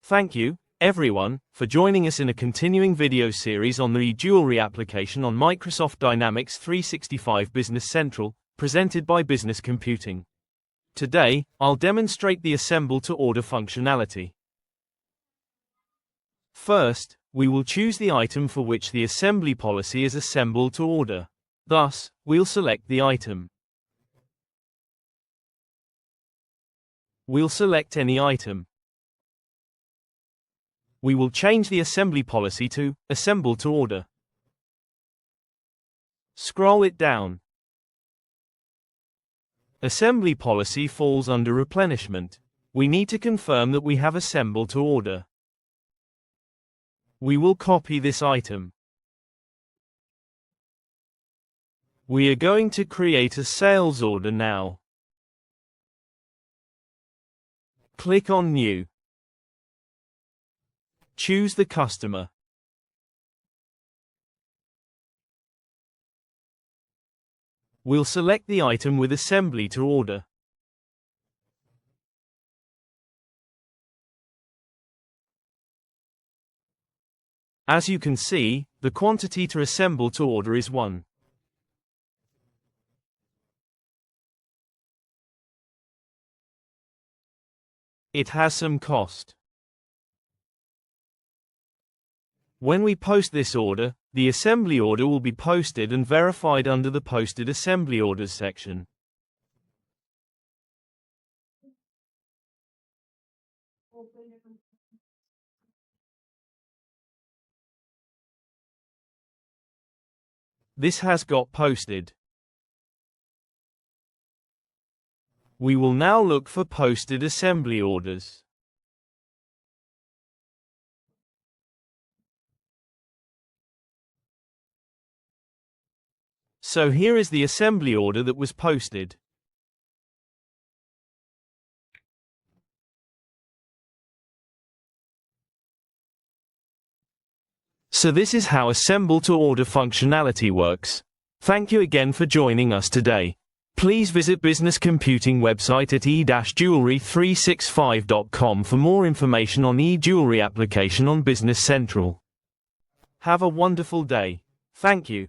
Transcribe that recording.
Thank you, everyone, for joining us in a continuing video series on the e-Jewelry application on Microsoft Dynamics 365 Business Central, presented by Business Computing. Today, I'll demonstrate the Assemble to Order functionality. First, we will choose the item for which the assembly policy is assembled to order. Thus, we'll select the item. We'll select any item. We will change the assembly policy to Assemble to Order. Scroll it down. Assembly policy falls under replenishment. We need to confirm that we have Assemble to Order. We will copy this item. We are going to create a sales order now. Click on New. Choose the customer. We'll select the item with assembly to order. As you can see, the quantity to assemble to order is 1. It has some cost. When we post this order, the assembly order will be posted and verified under the Posted Assembly Orders section. This has got posted. We will now look for posted assembly orders. So here is the assembly order that was posted. So this is how Assemble to Order functionality works. Thank you again for joining us today. Please visit Business Computing website at e-jewelry365.com for more information on e-Jewelry application on Business Central. Have a wonderful day. Thank you.